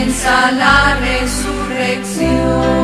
comienza la resurrección.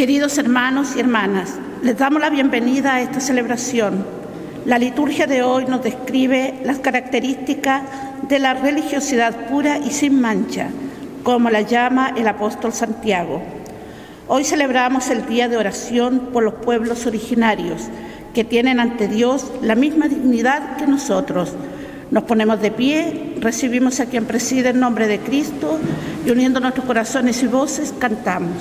Queridos hermanos y hermanas, les damos la bienvenida a esta celebración. La liturgia de hoy nos describe las características de la religiosidad pura y sin mancha, como la llama el apóstol Santiago. Hoy celebramos el día de oración por los pueblos originarios, que tienen ante Dios la misma dignidad que nosotros. Nos ponemos de pie, recibimos a quien preside en nombre de Cristo y uniendo nuestros corazones y voces cantamos.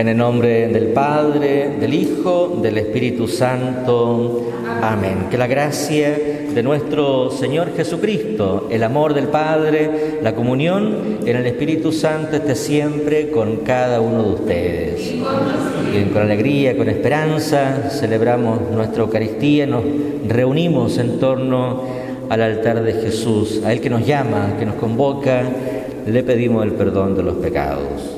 En el nombre del Padre, del Hijo, del Espíritu Santo. Amén. Que la gracia de nuestro Señor Jesucristo, el amor del Padre, la comunión en el Espíritu Santo esté siempre con cada uno de ustedes. Y con alegría, con esperanza, celebramos nuestra Eucaristía, nos reunimos en torno al altar de Jesús, a Él que nos llama, que nos convoca, le pedimos el perdón de los pecados.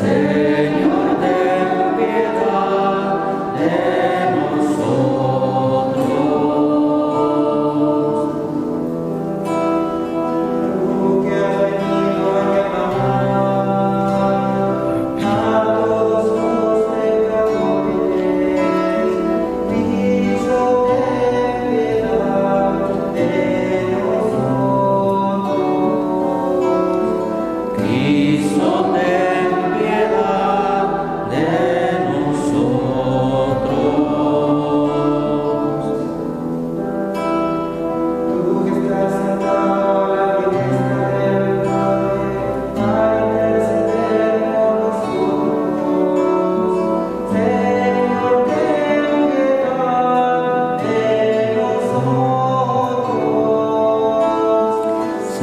Señor, ten piedad de nosotros.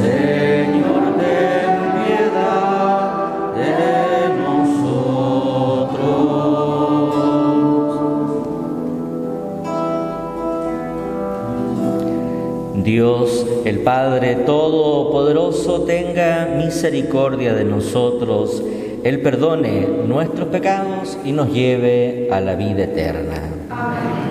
Señor, ten piedad de nosotros. Dios, el Padre Todopoderoso, tenga misericordia de nosotros, Él perdone nuestros pecados y nos lleve a la vida eterna. Amén.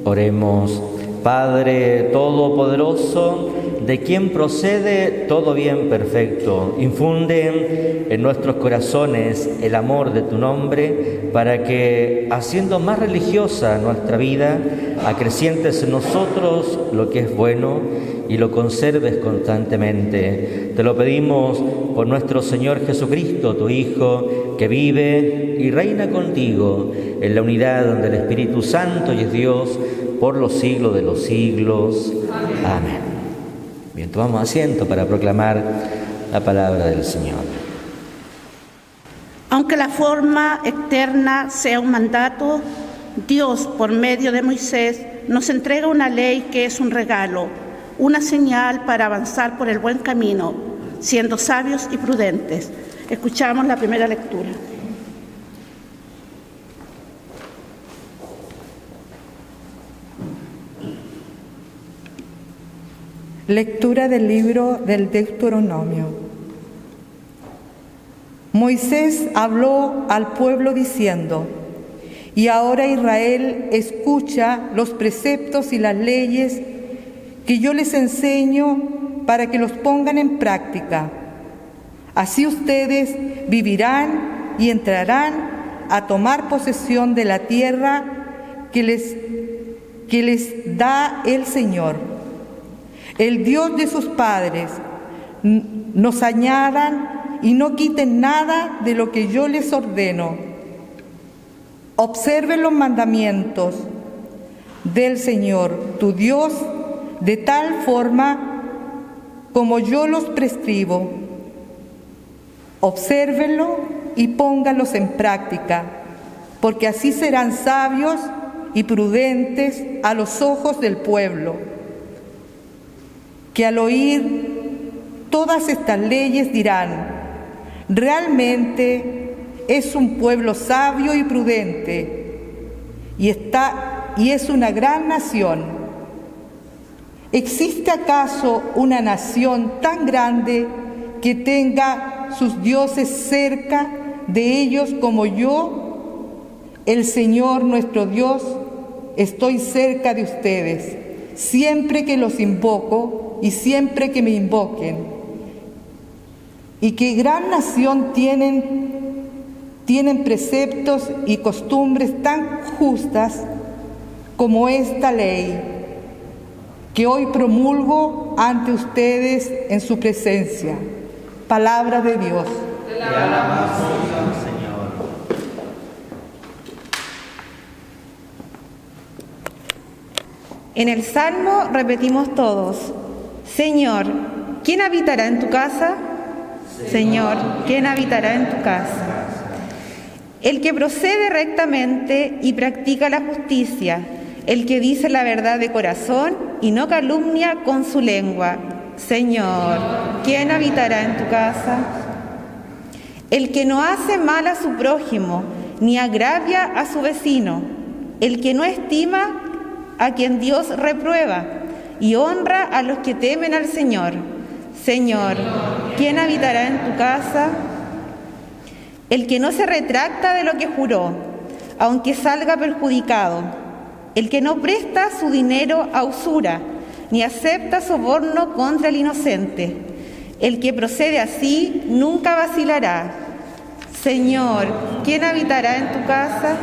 Oremos. Padre Todopoderoso, de quien procede todo bien perfecto, infunde en nuestros corazones el amor de tu nombre, para que, haciendo más religiosa nuestra vida, acrecientes en nosotros lo que es bueno y lo conserves constantemente. Te lo pedimos por nuestro Señor Jesucristo, tu Hijo, que vive y reina contigo en la unidad del Espíritu Santo y es Dios por los siglos de los siglos. Amén. Amén. Bien, tomamos asiento para proclamar la palabra del Señor. Aunque la forma externa sea un mandato, Dios, por medio de Moisés, nos entrega una ley que es un regalo, una señal para avanzar por el buen camino, siendo sabios y prudentes. Escuchamos la primera lectura. Lectura del libro del Deuteronomio. Moisés habló al pueblo diciendo: Y ahora Israel, escucha los preceptos y las leyes que yo les enseño para que los pongan en práctica. Así ustedes vivirán y entrarán a tomar posesión de la tierra que les da el Señor, el Dios de sus padres. Nos añadan y no quiten nada de lo que yo les ordeno. Observen los mandamientos del Señor, tu Dios, de tal forma como yo los prescribo. Obsérvenlo y pónganlos en práctica, porque así serán sabios y prudentes a los ojos del pueblo, que al oír todas estas leyes dirán: realmente es un pueblo sabio y prudente, y es una gran nación. ¿Existe acaso una nación tan grande que tenga sus dioses cerca de ellos como yo, el Señor nuestro Dios? Estoy cerca de ustedes, siempre que los invoco y siempre que me invoquen. Y qué gran nación tienen preceptos y costumbres tan justas como esta ley que hoy promulgo ante ustedes en su presencia. Palabra de Dios. Te alabamos, Señor. En el Salmo repetimos todos: Señor, ¿quién habitará en tu casa? Señor, ¿quién habitará en tu casa? El que procede rectamente y practica la justicia, el que dice la verdad de corazón y no calumnia con su lengua. Señor, ¿quién habitará en tu casa? el que no hace mal a su prójimo, ni agravia a su vecino, el que no estima a quien Dios reprueba, y honra a los que temen al Señor. Señor, ¿quién habitará en tu casa? El que no se retracta de lo que juró, aunque salga perjudicado, el que no presta su dinero a usura, ni acepta soborno contra el inocente. El que procede así nunca vacilará. Señor, ¿quién habitará en tu casa?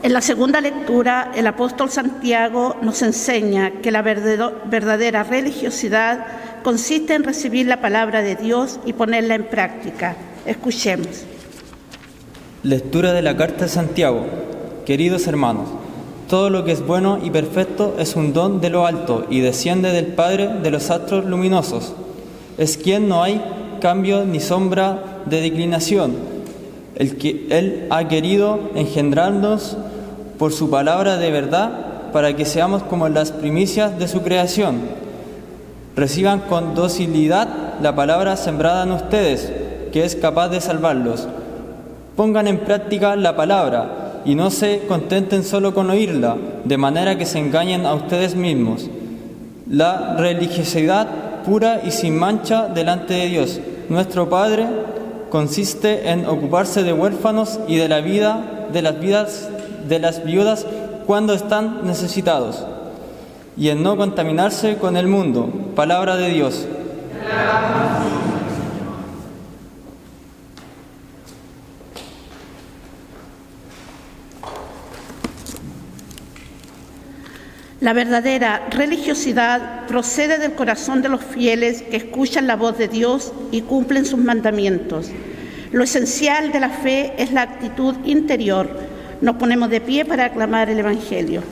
En la segunda lectura, el apóstol Santiago nos enseña que la verdadera religiosidad consiste en recibir la palabra de Dios y ponerla en práctica. Escuchemos. Lectura de la carta de Santiago. Queridos hermanos, todo lo que es bueno y perfecto es un don de lo alto y desciende del Padre de los astros luminosos. Es quien no hay cambio ni sombra de declinación. Él ha querido engendrarnos por su palabra de verdad para que seamos como las primicias de su creación. Reciban con docilidad la palabra sembrada en ustedes, que es capaz de salvarlos. Pongan en práctica la palabra y no se contenten solo con oírla, de manera que se engañen a ustedes mismos. La religiosidad pura y sin mancha delante de Dios, nuestro Padre, consiste en ocuparse de huérfanos y de las viudas cuando están necesitados, y en no contaminarse con el mundo. Palabra de Dios. La verdadera religiosidad procede del corazón de los fieles que escuchan la voz de Dios y cumplen sus mandamientos. Lo esencial de la fe es la actitud interior. Nos ponemos de pie para aclamar el Evangelio.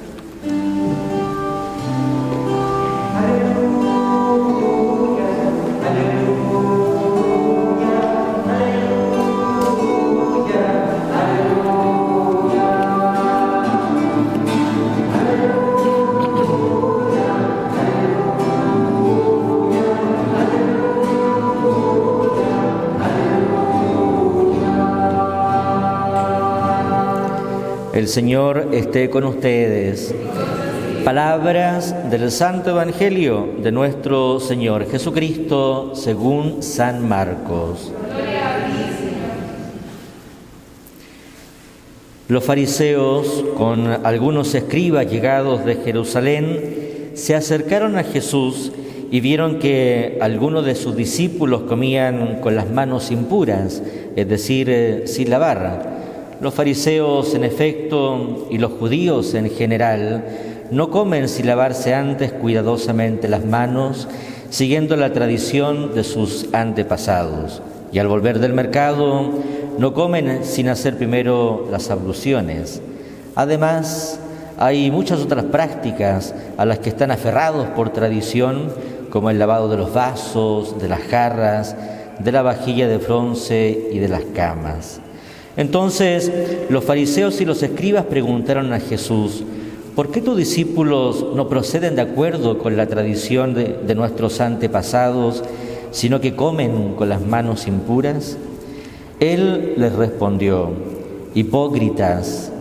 El Señor esté con ustedes. Palabras del Santo Evangelio de nuestro Señor Jesucristo según San Marcos. Los fariseos, con algunos escribas llegados de Jerusalén, se acercaron a Jesús y vieron que algunos de sus discípulos comían con las manos impuras, es decir, sin lavar. Los fariseos, en efecto, y los judíos en general, no comen sin lavarse antes cuidadosamente las manos, siguiendo la tradición de sus antepasados. Y al volver del mercado, no comen sin hacer primero las abluciones. Además, hay muchas otras prácticas a las que están aferrados por tradición, como el lavado de los vasos, de las jarras, de la vajilla de bronce y de las camas. Entonces los fariseos y los escribas preguntaron a Jesús: ¿por qué tus discípulos no proceden de acuerdo con la tradición de nuestros antepasados, sino que comen con las manos impuras? Él les respondió: hipócritas,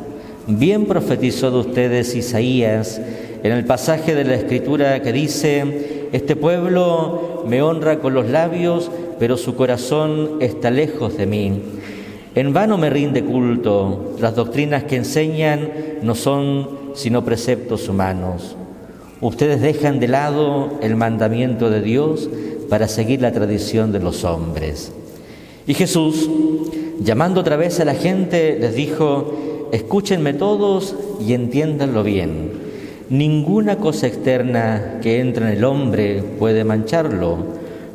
bien profetizó de ustedes Isaías en el pasaje de la Escritura que dice: este pueblo me honra con los labios, pero su corazón está lejos de mí. En vano me rinde culto, las doctrinas que enseñan no son sino preceptos humanos. Ustedes dejan de lado el mandamiento de Dios para seguir la tradición de los hombres. Y Jesús, llamando otra vez a la gente, les dijo: escúchenme todos y entiéndanlo bien. Ninguna cosa externa que entra en el hombre puede mancharlo.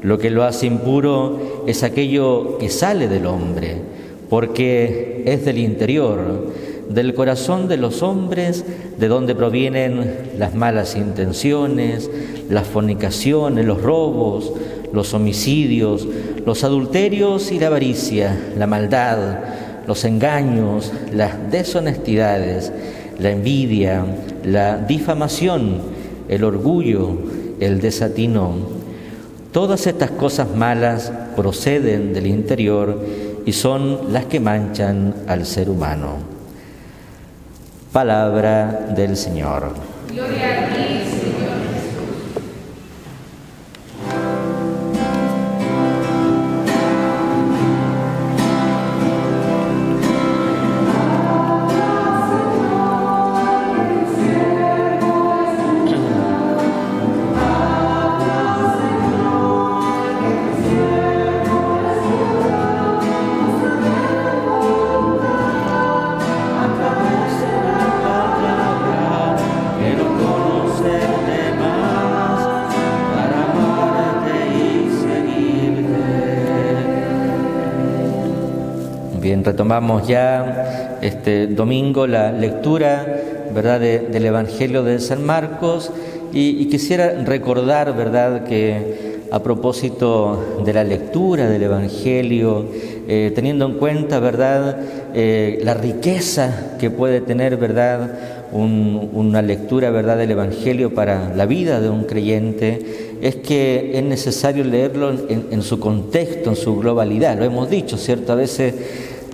Lo que lo hace impuro es aquello que sale del hombre, porque es del interior, del corazón de los hombres, de donde provienen las malas intenciones, las fornicaciones, los robos, los homicidios, los adulterios y la avaricia, la maldad, los engaños, las deshonestidades. la envidia, la difamación, el orgullo, el desatino. Todas estas cosas malas proceden del interior y son las que manchan al ser humano. Palabra del Señor. Gloria a ti, Señor Jesús. Bien, retomamos ya este domingo la lectura, ¿verdad?, del Evangelio de San Marcos y quisiera recordar, ¿verdad?, que a propósito de la lectura del Evangelio, teniendo en cuenta, ¿verdad?, la riqueza que puede tener, ¿verdad?, una lectura, ¿verdad?, del Evangelio para la vida de un creyente, es que es necesario leerlo en su contexto, en su globalidad. Lo hemos dicho, ¿cierto? A veces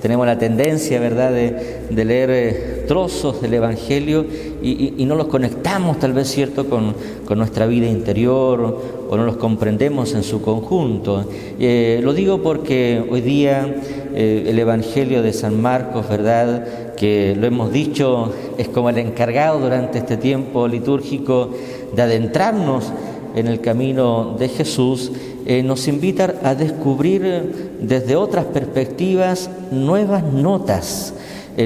tenemos la tendencia, ¿verdad?, de leer trozos del Evangelio y no los conectamos, tal vez, ¿cierto?, con nuestra vida interior o no los comprendemos en su conjunto. Lo digo porque hoy día el Evangelio de San Marcos, ¿verdad?, que lo hemos dicho, es como el encargado durante este tiempo litúrgico de adentrarnos en el camino de Jesús, nos invita a descubrir desde otras perspectivas nuevas notas,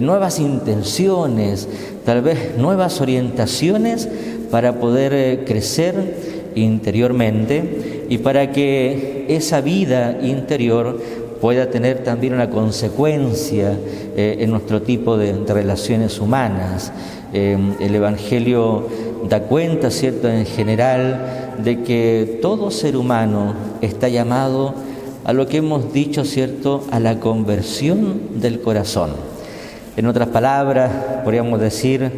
nuevas intenciones, tal vez nuevas orientaciones para poder crecer interiormente y para que esa vida interior pueda tener también una consecuencia en nuestro tipo de relaciones humanas. El Evangelio da cuenta, ¿cierto?, en general, de que todo ser humano está llamado a lo que hemos dicho, ¿cierto?, a la conversión del corazón. En otras palabras, podríamos decir,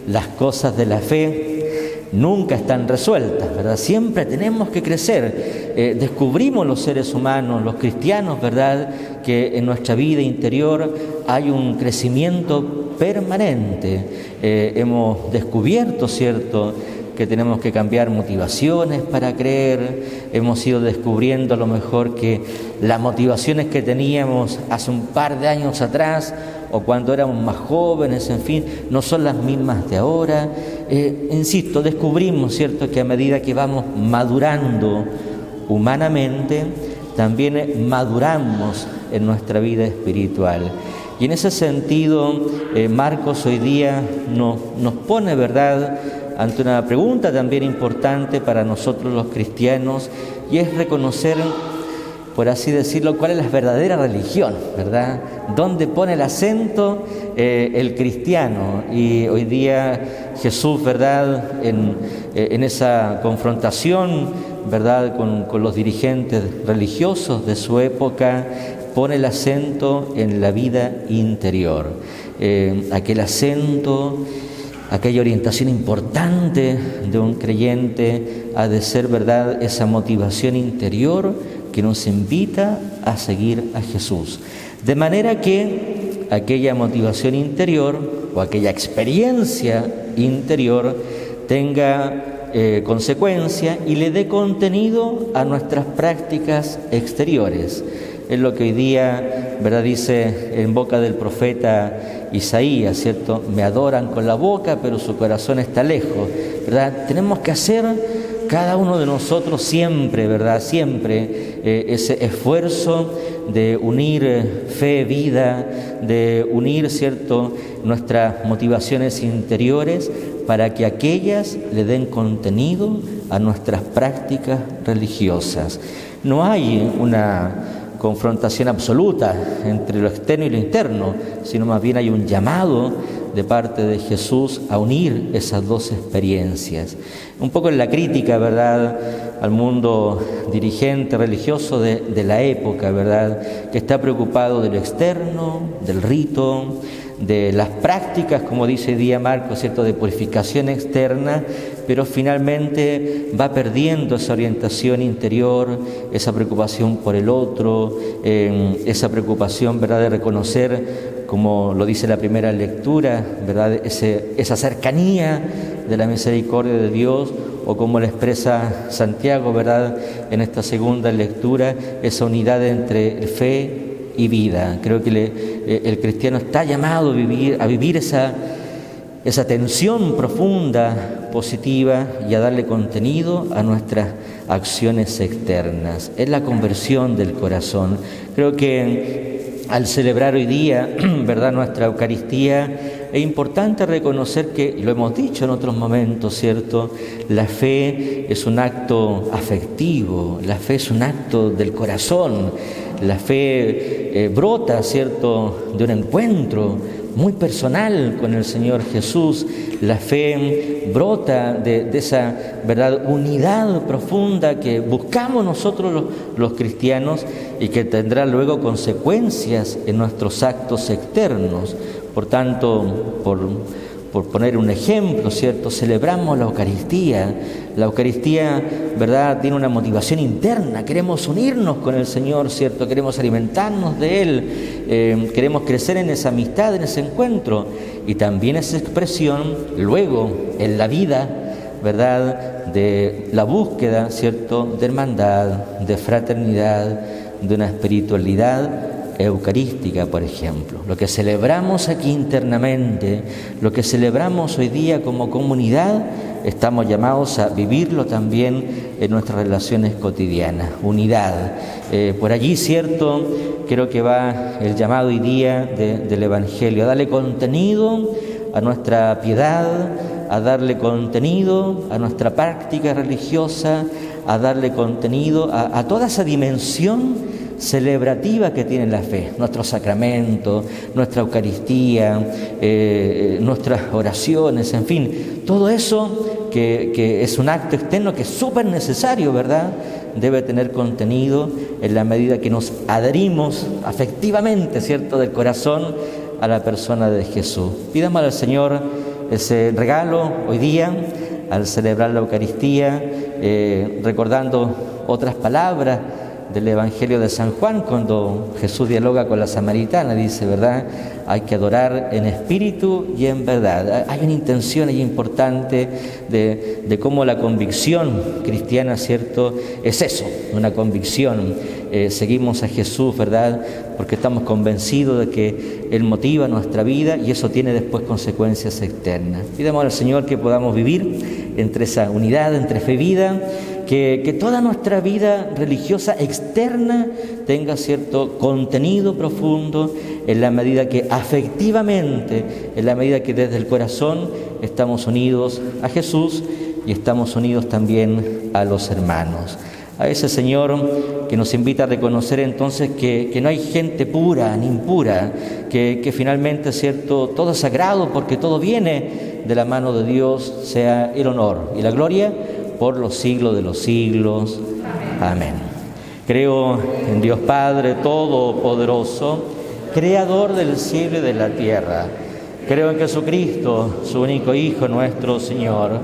las cosas de la fe nunca están resueltas, ¿verdad? Siempre tenemos que crecer. Descubrimos los seres humanos, los cristianos, ¿verdad?, que en nuestra vida interior hay un crecimiento permanente. Hemos descubierto, ¿cierto?, que tenemos que cambiar motivaciones para creer. Hemos ido descubriendo a lo mejor que las motivaciones que teníamos hace un par de años atrás o cuando éramos más jóvenes, en fin, no son las mismas de ahora. Insisto, descubrimos, ¿cierto?, que a medida que vamos madurando humanamente, también maduramos en nuestra vida espiritual. Y en ese sentido, Marcos hoy día nos pone, ¿verdad?, ante una pregunta también importante para nosotros los cristianos, y es reconocer, por así decirlo, cuál es la verdadera religión, ¿verdad? ¿Dónde pone el acento el cristiano? Y hoy día Jesús, ¿verdad?, en esa confrontación, ¿verdad?, con los dirigentes religiosos de su época, pone el acento en la vida interior. Aquel acento, aquella orientación importante de un creyente ha de ser, ¿verdad?, esa motivación interior que nos invita a seguir a Jesús. De manera que aquella motivación interior o aquella experiencia interior tenga consecuencia y le dé contenido a nuestras prácticas exteriores. Es lo que hoy día, ¿verdad?, dice en boca del profeta Isaías, ¿cierto? Me adoran con la boca, pero su corazón está lejos, ¿verdad? Tenemos que hacer cada uno de nosotros siempre, ¿verdad?, siempre ese esfuerzo de unir fe, vida, de unir, ¿cierto?, nuestras motivaciones interiores para que aquellas le den contenido a nuestras prácticas religiosas. No hay una confrontación absoluta entre lo externo y lo interno, sino más bien hay un llamado de parte de Jesús a unir esas dos experiencias. Un poco en la crítica, ¿verdad?, al mundo dirigente religioso de la época, ¿verdad?, que está preocupado de lo externo, del rito, de las prácticas, como dice hoy día Marcos, ¿cierto?, de purificación externa, pero finalmente va perdiendo esa orientación interior, esa preocupación por el otro, esa preocupación, ¿verdad?, de reconocer, como lo dice la primera lectura, ¿verdad?, esa cercanía de la misericordia de Dios, o como lo expresa Santiago, ¿verdad?, en esta segunda lectura, esa unidad entre fe y vida. Creo que el cristiano está llamado a vivir esa tensión profunda, positiva, y a darle contenido a nuestras acciones externas. Es la conversión del corazón. Creo que al celebrar hoy día, ¿verdad?, nuestra Eucaristía, es importante reconocer que, y lo hemos dicho en otros momentos, ¿cierto?, la fe es un acto afectivo, la fe es un acto del corazón, la fe brota, ¿cierto?, de un encuentro muy personal con el Señor Jesús. La fe brota de esa, ¿verdad?, unidad profunda que buscamos nosotros los cristianos y que tendrá luego consecuencias en nuestros actos externos. Por tanto, por poner un ejemplo, ¿cierto?, celebramos la Eucaristía. La Eucaristía, ¿verdad?, tiene una motivación interna. Queremos unirnos con el Señor, ¿cierto?, queremos alimentarnos de Él, queremos crecer en esa amistad, en ese encuentro. Y también esa expresión, luego, en la vida, ¿verdad?, de la búsqueda, ¿cierto?, de hermandad, de fraternidad, de una espiritualidad eucarística, por ejemplo. Lo que celebramos aquí internamente, lo que celebramos hoy día como comunidad, estamos llamados a vivirlo también en nuestras relaciones cotidianas. Unidad. Por allí, ¿cierto?, creo que va el llamado hoy día del Evangelio, a darle contenido a nuestra piedad, a darle contenido a nuestra práctica religiosa, a darle contenido a toda esa dimensión celebrativa que tiene la fe, nuestros sacramentos, nuestra Eucaristía, nuestras oraciones, en fin, todo eso que es un acto externo que es súper necesario, ¿verdad?, debe tener contenido en la medida que nos adherimos afectivamente, ¿cierto?, del corazón a la persona de Jesús. Pidamos al Señor ese regalo hoy día al celebrar la Eucaristía, recordando otras palabras del Evangelio de San Juan, cuando Jesús dialoga con la samaritana, dice, ¿verdad?, hay que adorar en espíritu y en verdad. Hay una intención ahí importante de cómo la convicción cristiana, ¿cierto?, es eso, una convicción. Seguimos a Jesús, ¿verdad?, porque estamos convencidos de que Él motiva nuestra vida y eso tiene después consecuencias externas. Pidamos al Señor que podamos vivir entre esa unidad, entre fe y vida, que toda nuestra vida religiosa externa tenga cierto contenido profundo en la medida que afectivamente, en la medida que desde el corazón estamos unidos a Jesús y estamos unidos también a los hermanos. A ese Señor que nos invita a reconocer entonces que no hay gente pura ni impura, que finalmente, ¿cierto?, todo es sagrado porque todo viene de la mano de Dios, sea el honor y la gloria por los siglos de los siglos. Amén. Creo en Dios Padre Todopoderoso, Creador del cielo y de la tierra. Creo en Jesucristo, su único Hijo, nuestro Señor,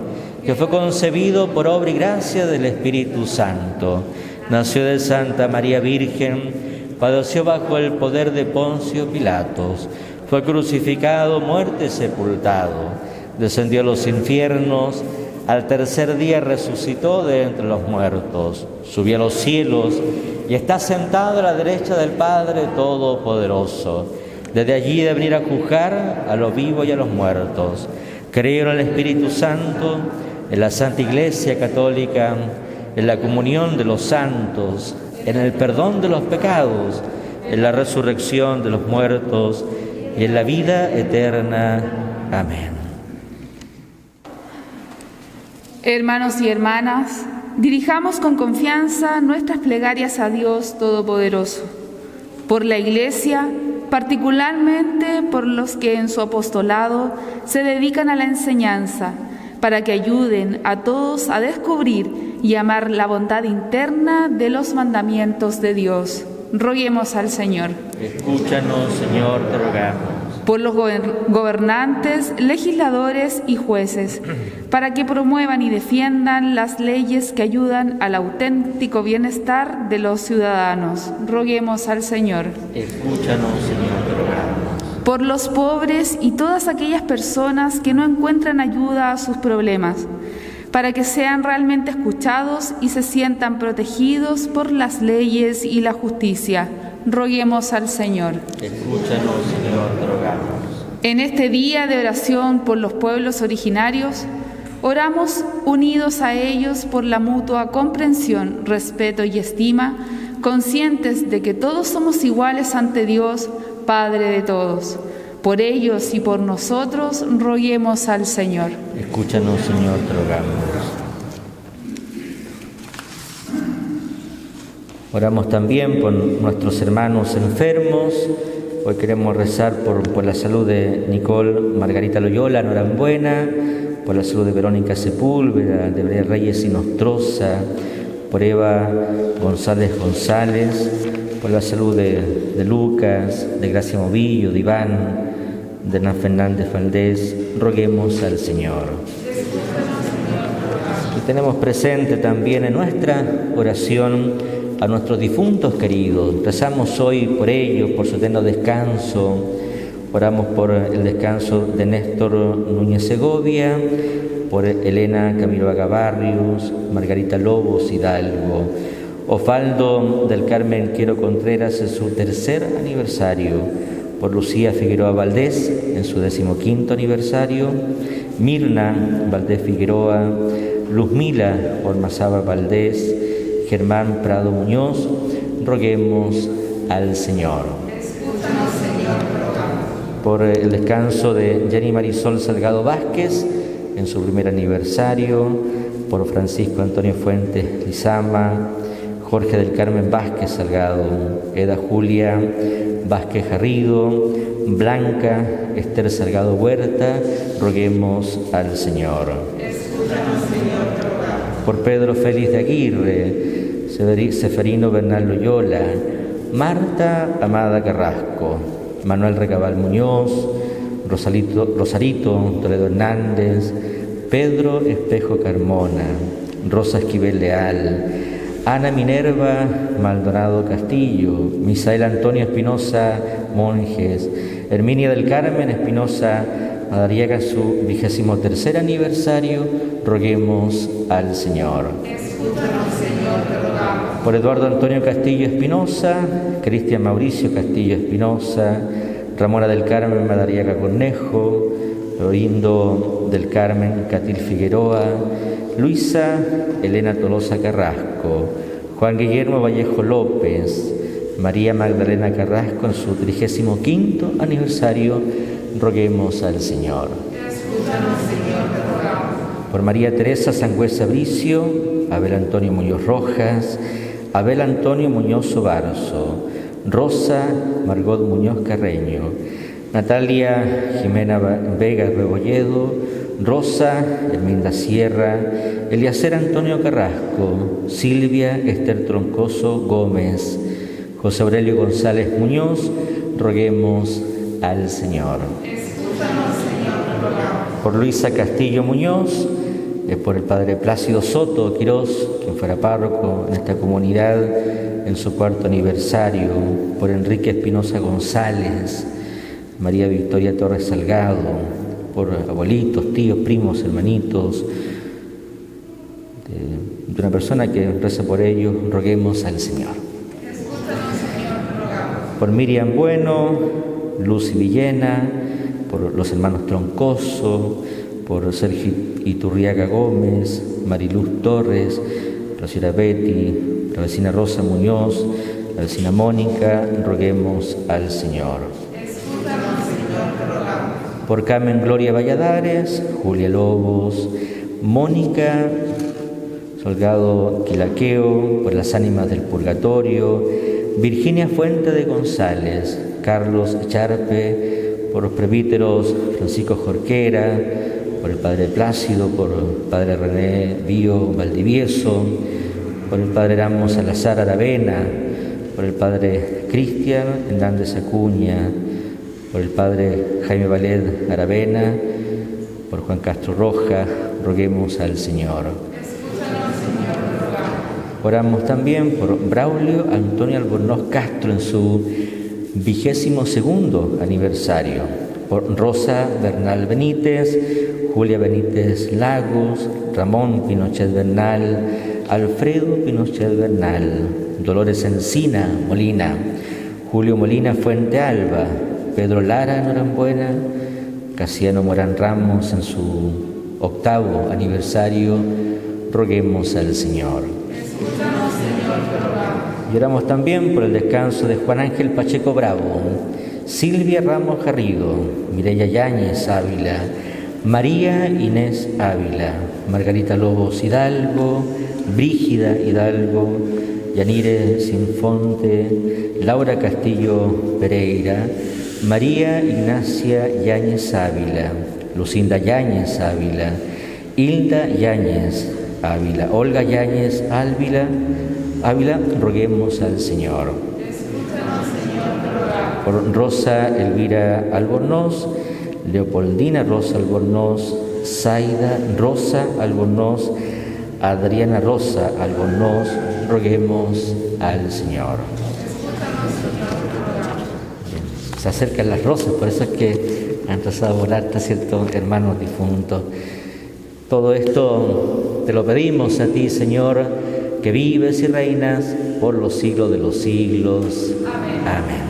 que fue concebido por obra y gracia del Espíritu Santo. Nació de Santa María Virgen, padeció bajo el poder de Poncio Pilatos, fue crucificado, muerto y sepultado, descendió a los infiernos, al tercer día resucitó de entre los muertos, subió a los cielos y está sentado a la derecha del Padre Todopoderoso. Desde allí de venir a juzgar a los vivos y a los muertos. Creo en el Espíritu Santo, en la Santa Iglesia Católica, en la comunión de los santos, en el perdón de los pecados, en la resurrección de los muertos y en la vida eterna. Amén. Hermanos y hermanas, dirijamos con confianza nuestras plegarias a Dios Todopoderoso, por la Iglesia, particularmente por los que en su apostolado se dedican a la enseñanza, para que ayuden a todos a descubrir y amar la bondad interna de los mandamientos de Dios. Roguemos al Señor. Escúchanos, Señor, te rogamos. por los gobernantes, legisladores y jueces, para que promuevan y defiendan las leyes que ayudan al auténtico bienestar de los ciudadanos. Roguemos al Señor. Escúchanos, Señor, te rogamos. Por los pobres y todas aquellas personas que no encuentran ayuda a sus problemas, para que sean realmente escuchados y se sientan protegidos por las leyes y la justicia. Roguemos al Señor. Escúchanos, Señor, te rogamos. En este día de oración por los pueblos originarios, oramos unidos a ellos por la mutua comprensión, respeto y estima, conscientes de que todos somos iguales ante Dios, Padre de todos. Por ellos y por nosotros, roguemos al Señor. Escúchanos, Señor, te rogamos. Oramos también por nuestros hermanos enfermos. Hoy queremos rezar por la salud de Nicole Margarita Loyola, Norambuena, por la salud de Verónica Sepúlveda, de María Reyes y Nostroza, por Eva González González, por la salud de Lucas, de Gracia Movillo, de Iván, de Hernán Fernández Valdés. Roguemos al Señor. Y tenemos presente también en nuestra oración a nuestros difuntos queridos. Rezamos hoy por ellos, por su eterno descanso. Oramos por el descanso de Néstor Núñez Segovia, por Elena Camiroaga Barrios, Margarita Lobos Hidalgo, Osvaldo del Carmen Quiero Contreras en su 3er aniversario, por Lucía Figueroa Valdés en su 15º aniversario, Mirna Valdés Figueroa, Luzmila Ormazábal Valdés, Germán Prado Muñoz. Roguemos al Señor. Escúchanos, Señor, rogamos. Por el descanso de Jenny Marisol Salgado Vázquez en su 1er aniversario, por Francisco Antonio Fuentes Lizama, Jorge del Carmen Vázquez Salgado, Eda Julia Vázquez Garrido, Blanca Esther Salgado Huerta. Roguemos al Señor. Escúchanos, Señor, rogamos. Por Pedro Félix de Aguirre, Seferino Bernal Loyola, Marta Amada Carrasco, Manuel Recabal Muñoz, Rosarito Toledo Hernández, Pedro Espejo Carmona, Rosa Esquivel Leal, Ana Minerva Maldonado Castillo, Misael Antonio Espinosa Monjes, Herminia del Carmen Espinosa Madariaga, su 23er aniversario. Roguemos al Señor. Escúchanos, Señor, te rogamos. Por Eduardo Antonio Castillo Espinosa, Cristian Mauricio Castillo Espinosa, Ramona del Carmen Madariaga Cornejo, Lorindo del Carmen Catil Figueroa, Luisa Elena Tolosa Carrasco, Juan Guillermo Vallejo López, María Magdalena Carrasco en su 35º aniversario. Roguemos al Señor. Escúchanos, Señor, te rogamos. Por María Teresa Sangüesa Bricio, Abel Antonio Muñoz Rojas, Abel Antonio Muñoz Barzo, Rosa Margot Muñoz Carreño, Natalia Jimena Vega Rebolledo, Rosa Herminda Sierra, Eliacer Antonio Carrasco, Silvia Esther Troncoso Gómez, José Aurelio González Muñoz. Roguemos al Señor. Escúchanos, Señor, te rogamos. Por Luisa Castillo Muñoz, por el Padre Plácido Soto Quirós, quien fuera párroco en esta comunidad en su 4º aniversario, por Enrique Espinosa González, María Victoria Torres Salgado, por abuelitos, tíos, primos, hermanitos, de una persona que reza por ellos. Roguemos al Señor. Escúchanos, Señor, te rogamos. Por Miriam Bueno, Lucy Villena, por los hermanos Troncoso, por Sergio Iturriaga Gómez, Mariluz Torres, la señora Betty, la vecina Rosa Muñoz, la vecina Mónica. Roguemos al Señor. Escúchanos, Señor, te rogamos. Por Carmen Gloria Valladares, Julia Lobos, Mónica Salgado Quilaqueo, por las ánimas del purgatorio, Virginia Fuente de González, Carlos Charpe, por los presbíteros Francisco Jorquera, por el Padre Plácido, por el Padre René Bío Valdivieso, por el Padre Ramos Salazar Aravena, por el Padre Cristian Hernández Acuña, por el Padre Jaime Valed Aravena, por Juan Castro Rojas, roguemos al Señor. Oramos también por Braulio Antonio Albornoz Castro en su 22º aniversario, por Rosa Bernal Benítez, Julia Benítez Lagos, Ramón Pinochet Bernal, Alfredo Pinochet Bernal, Dolores Encina Molina, Julio Molina Fuente Alba, Pedro Lara Norambuena, Casiano Morán Ramos en su 8º aniversario, roguemos al Señor. Y oramos también por el descanso de Juan Ángel Pacheco Bravo, Silvia Ramos Garrido, Mireya Yáñez Ávila, María Inés Ávila, Margarita Lobos Hidalgo, Brígida Hidalgo, Yanire Sinfonte, Laura Castillo Pereira, María Ignacia Yáñez Ávila, Lucinda Yáñez Ávila, Hilda Yáñez Ávila, Olga Yáñez Ávila, roguemos al Señor. Por Rosa Elvira Albornoz, Leopoldina Rosa Albornoz, Zaida Rosa Albornoz, Adriana Rosa Albornoz, roguemos al Señor. Se acercan las rosas, por eso es que han trazado a volar, ¿cierto?, hermanos difuntos. Todo esto te lo pedimos a ti, Señor, que vives y reinas por los siglos de los siglos. Amén. Amén.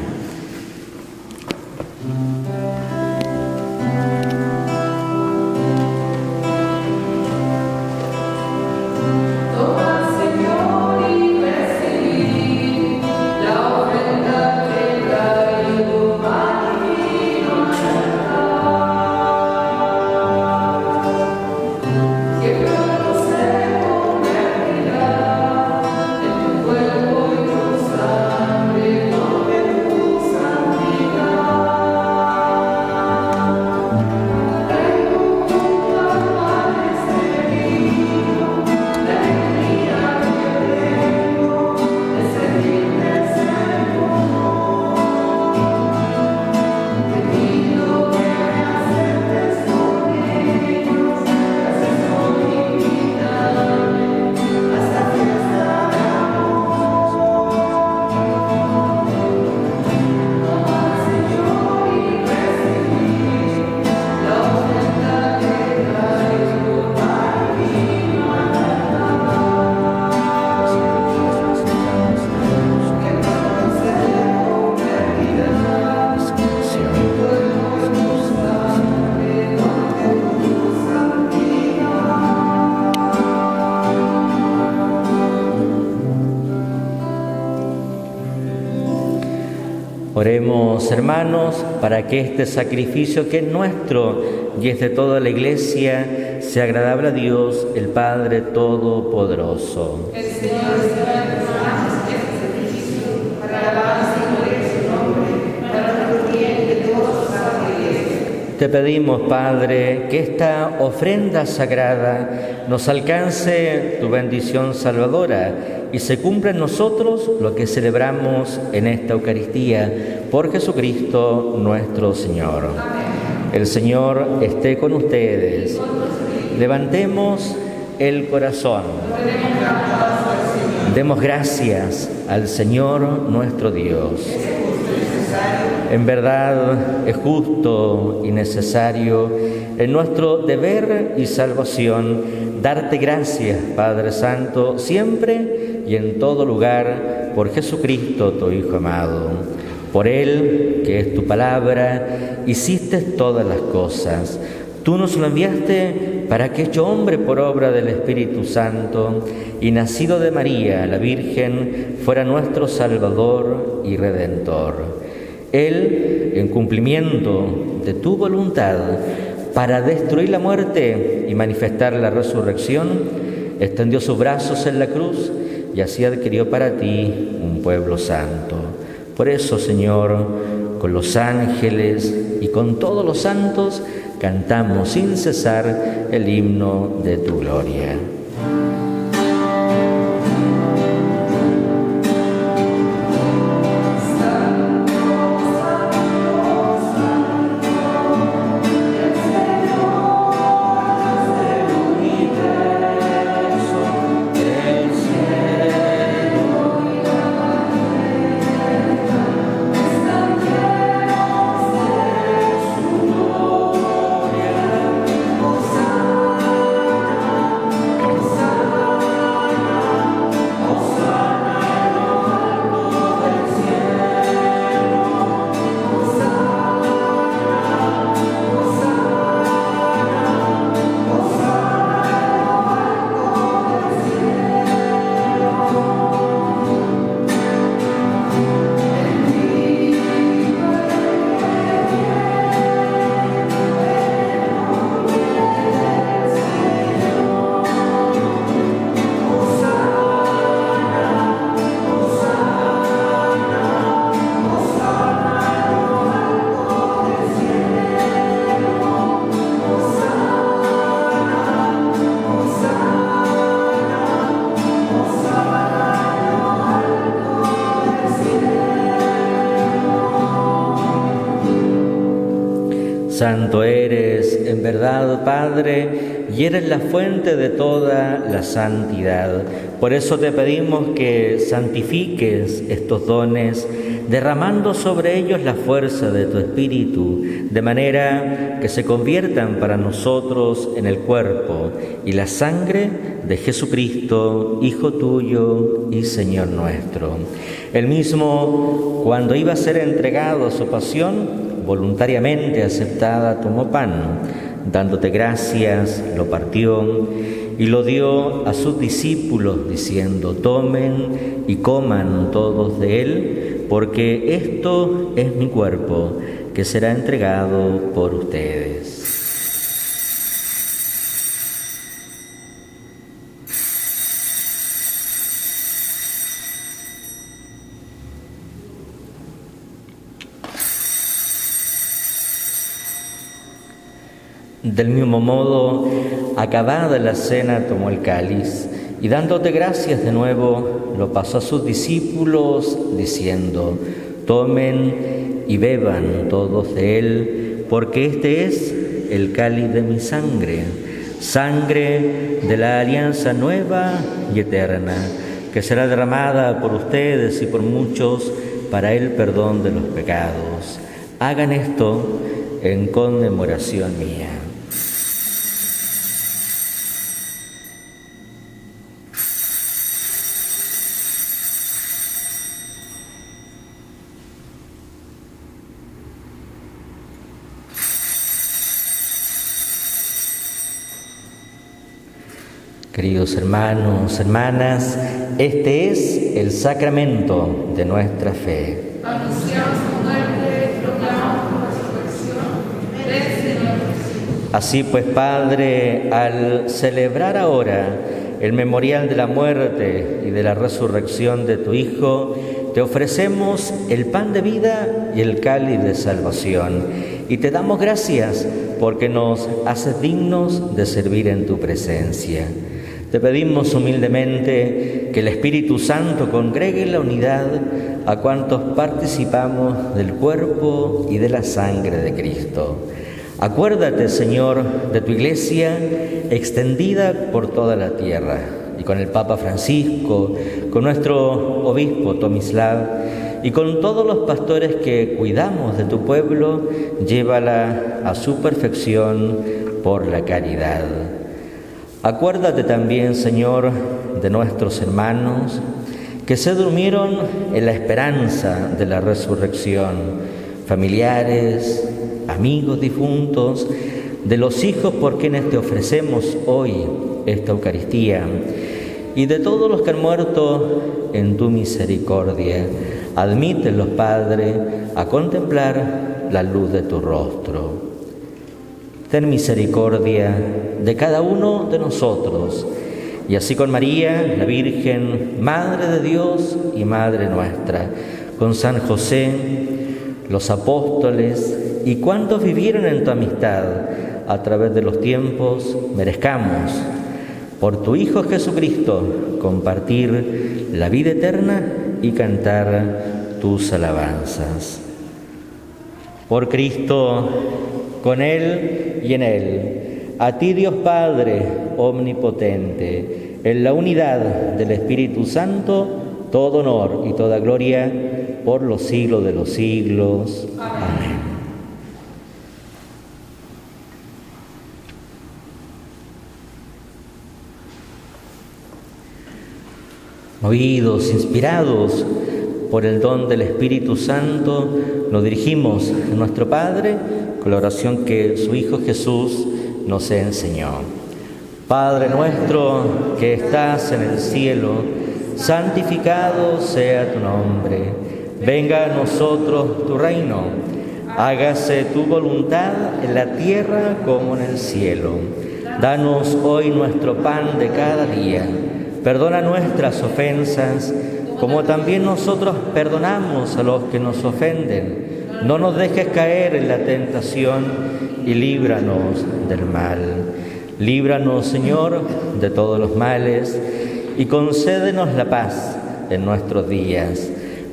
Oremos, hermanos, para que este sacrificio que es nuestro y es de toda la Iglesia sea agradable a Dios, el Padre Todopoderoso. El Señor sea en tus manos este sacrificio para la alabanza y gloria de su nombre, para nuestro bien y de todos los santos de la Iglesia. Te pedimos, Padre, que esta ofrenda sagrada nos alcance tu bendición salvadora y se cumpla en nosotros lo que celebramos en esta Eucaristía por Jesucristo nuestro Señor. Amén. El Señor esté con ustedes. Levantemos el corazón. Demos gracias al Señor nuestro Dios. En verdad es justo y necesario, en nuestro deber y salvación, darte gracias, Padre Santo, siempre y en todo lugar, por Jesucristo, tu Hijo amado. Por Él, que es tu palabra, hiciste todas las cosas. Tú nos lo enviaste para que, hecho hombre por obra del Espíritu Santo y nacido de María, la Virgen, fuera nuestro Salvador y Redentor. Él, en cumplimiento de tu voluntad, para destruir la muerte y manifestar la resurrección, extendió sus brazos en la cruz y así adquirió para ti un pueblo santo. Por eso, Señor, con los ángeles y con todos los santos, cantamos sin cesar el himno de tu gloria. Santo, Santo, Santo. Santo eres, en verdad, Padre, y eres la fuente de toda la santidad. Por eso te pedimos que santifiques estos dones, derramando sobre ellos la fuerza de tu Espíritu, de manera que se conviertan para nosotros en el cuerpo y la sangre de Jesucristo, Hijo tuyo y Señor nuestro. Él mismo, cuando iba a ser entregado a su pasión, voluntariamente aceptada, tomó pan, dándote gracias, lo partió y lo dio a sus discípulos, diciendo: tomen y coman todos de él, porque esto es mi cuerpo, que será entregado por ustedes. Del mismo modo, acabada la cena, tomó el cáliz y dándote gracias de nuevo, lo pasó a sus discípulos, diciendo: tomen y beban todos de él, porque este es el cáliz de mi sangre, sangre de la alianza nueva y eterna, que será derramada por ustedes y por muchos para el perdón de los pecados. Hagan esto en conmemoración mía. Queridos hermanos, hermanas, este es el sacramento de nuestra fe. Anunciamos tu muerte, proclamamos tu resurrección. Ven, Señor Jesús. Así pues, Padre, al celebrar ahora el memorial de la muerte y de la resurrección de tu Hijo, te ofrecemos el pan de vida y el cáliz de salvación, y te damos gracias porque nos haces dignos de servir en tu presencia. Te pedimos humildemente que el Espíritu Santo congregue en la unidad a cuantos participamos del cuerpo y de la sangre de Cristo. Acuérdate, Señor, de tu Iglesia extendida por toda la tierra, y con el Papa Francisco, con nuestro obispo Tomislav y con todos los pastores que cuidamos de tu pueblo, llévala a su perfección por la caridad. Acuérdate también, Señor, de nuestros hermanos que se durmieron en la esperanza de la resurrección, familiares, amigos difuntos, de los hijos por quienes te ofrecemos hoy esta Eucaristía, y de todos los que han muerto en tu misericordia. Admítelos, Padre, a contemplar la luz de tu rostro. Ten misericordia de cada uno de nosotros, y así con María, la Virgen, Madre de Dios y Madre nuestra, con San José, los apóstoles y cuantos vivieron en tu amistad a través de los tiempos, merezcamos, por tu Hijo Jesucristo, compartir la vida eterna y cantar tus alabanzas. Por Cristo, con Él y en Él, a ti, Dios Padre omnipotente, en la unidad del Espíritu Santo, todo honor y toda gloria por los siglos de los siglos. Amén. Movidos, inspirados por el don del Espíritu Santo, nos dirigimos a nuestro Padre con la oración que su Hijo Jesús nos enseñó. Padre nuestro que estás en el cielo, santificado sea tu nombre. Venga a nosotros tu reino. Hágase tu voluntad en la tierra como en el cielo. Danos hoy nuestro pan de cada día. Perdona nuestras ofensas, como también nosotros perdonamos a los que nos ofenden. No nos dejes caer en la tentación y líbranos del mal. Líbranos, Señor, de todos los males y concédenos la paz en nuestros días,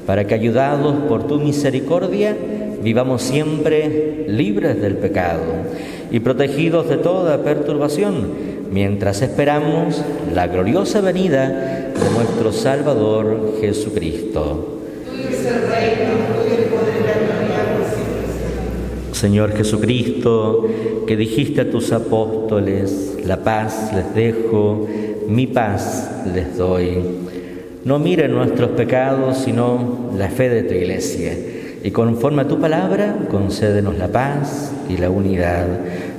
para que, ayudados por tu misericordia, vivamos siempre libres del pecado y protegidos de toda perturbación, mientras esperamos la gloriosa venida de nuestro Salvador Jesucristo. Señor Jesucristo, que dijiste a tus apóstoles, la paz les dejo, mi paz les doy. No miren nuestros pecados, sino la fe de tu Iglesia. Y conforme a tu palabra, concédenos la paz y la unidad.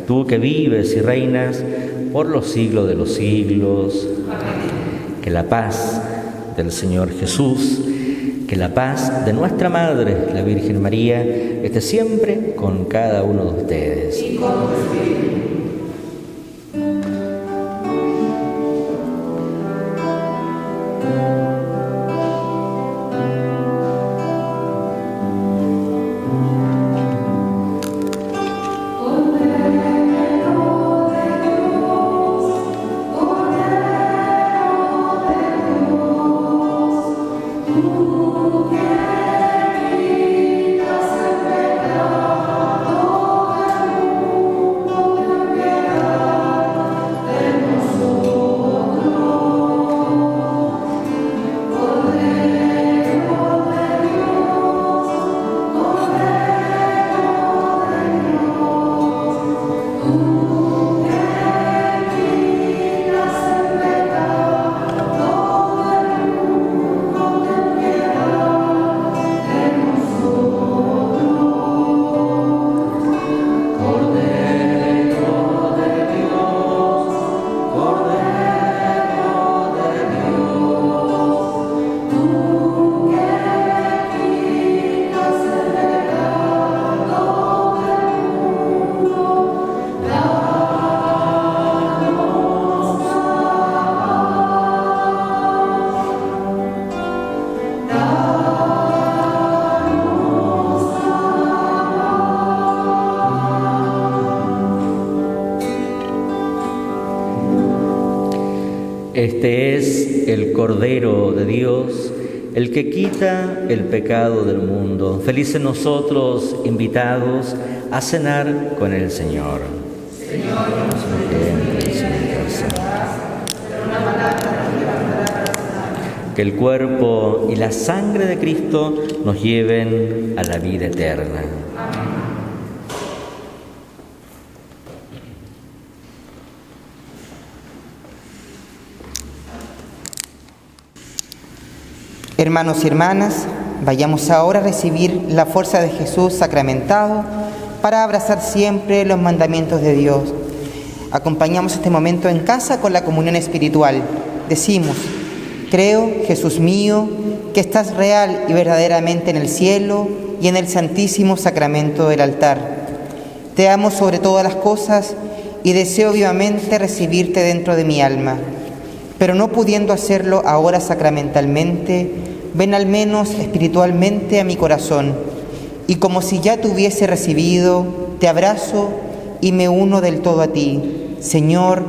Tú que vives y reinas por los siglos de los siglos. Amén. Que la paz del Señor Jesús, que la paz de nuestra Madre, la Virgen María, esté siempre con cada uno de ustedes. Y con tu espíritu. Este es el Cordero de Dios, el que quita el pecado del mundo. Felices nosotros, invitados a cenar con el Señor. Que el cuerpo y la sangre de Cristo nos lleven a la vida eterna. Hermanos y hermanas, vayamos ahora a recibir la fuerza de Jesús sacramentado para abrazar siempre los mandamientos de Dios. Acompañamos este momento en casa con la comunión espiritual. Decimos: creo, Jesús mío, que estás real y verdaderamente en el cielo y en el santísimo sacramento del altar. Te amo sobre todas las cosas y deseo vivamente recibirte dentro de mi alma. Pero no pudiendo hacerlo ahora sacramentalmente, ven al menos espiritualmente a mi corazón, y como si ya te hubiese recibido, te abrazo y me uno del todo a ti. Señor,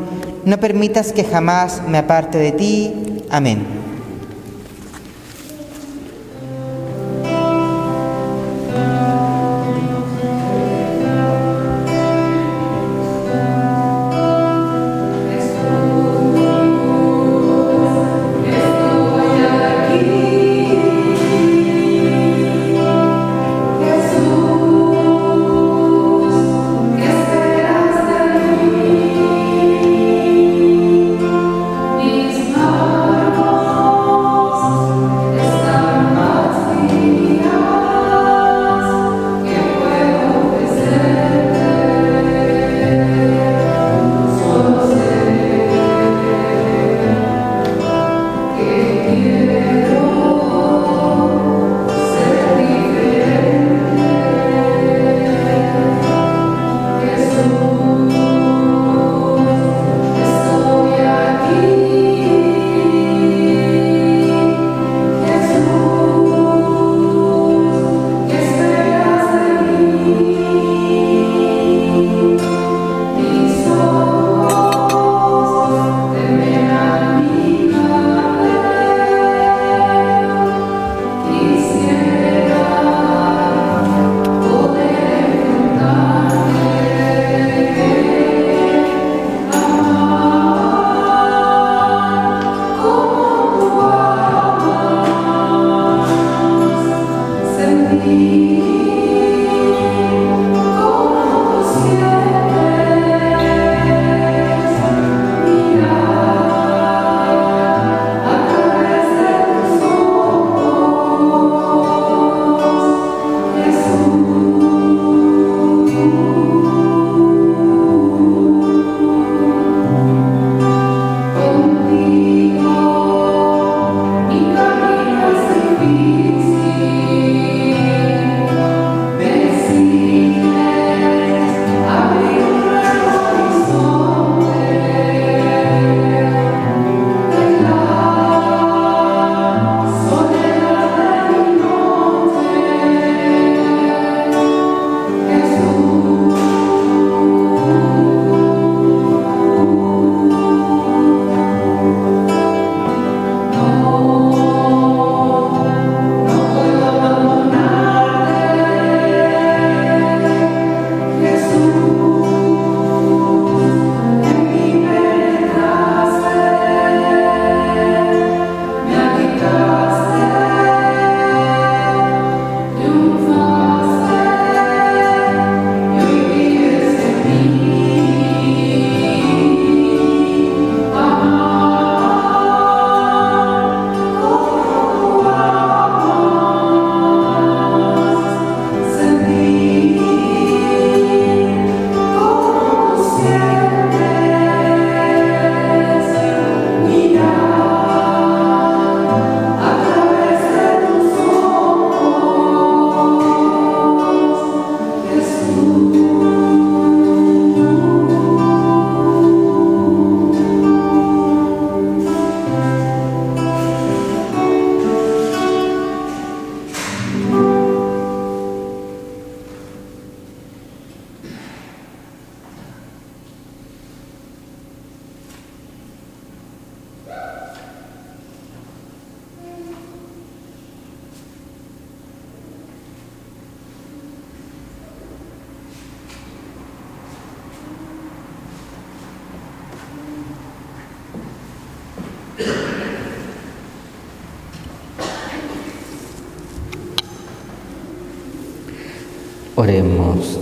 no permitas que jamás me aparte de ti. Amén. Mis manos Oremos.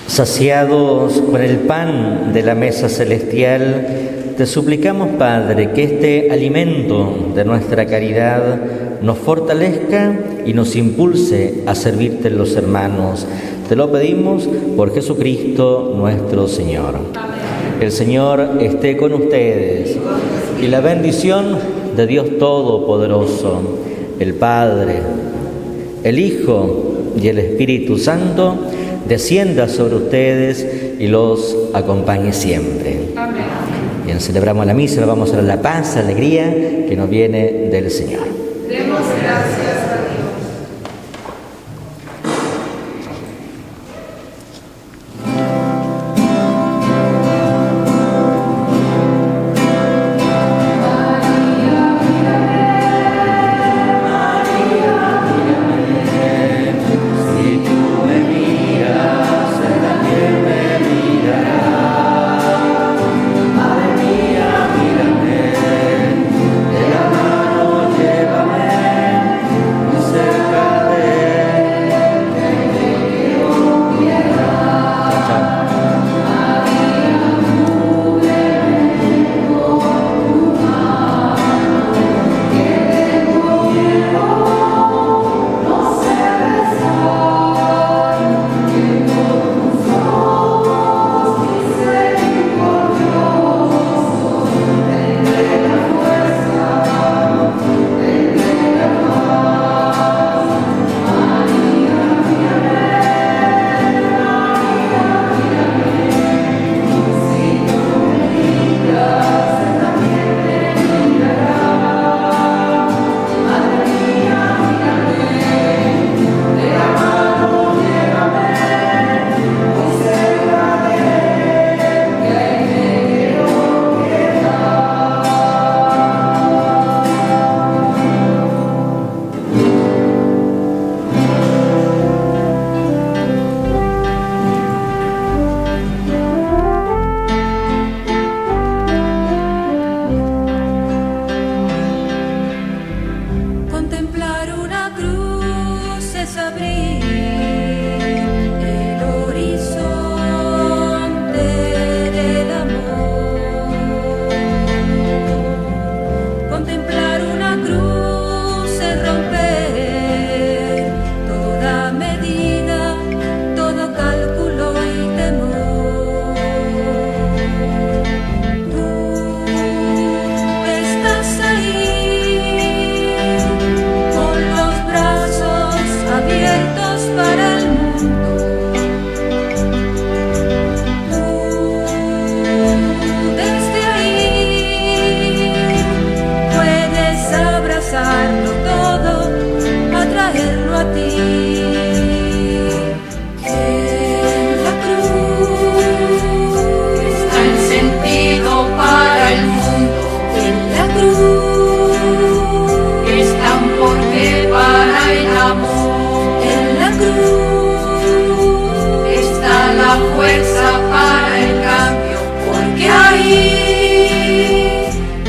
Saciados con el pan de la mesa celestial, te suplicamos, Padre, que este alimento de nuestra caridad nos fortalezca y nos impulse a servirte en los hermanos. Te lo pedimos por Jesucristo nuestro Señor. Amén. El Señor esté con ustedes y la bendición de Dios Todopoderoso, el Padre, el Hijo y el Espíritu Santo, descienda sobre ustedes y los acompañe siempre. Amén. Bien, celebramos la misa, vamos a la paz, alegría que nos viene del Señor. Demos gracias a Dios.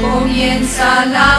Comienza la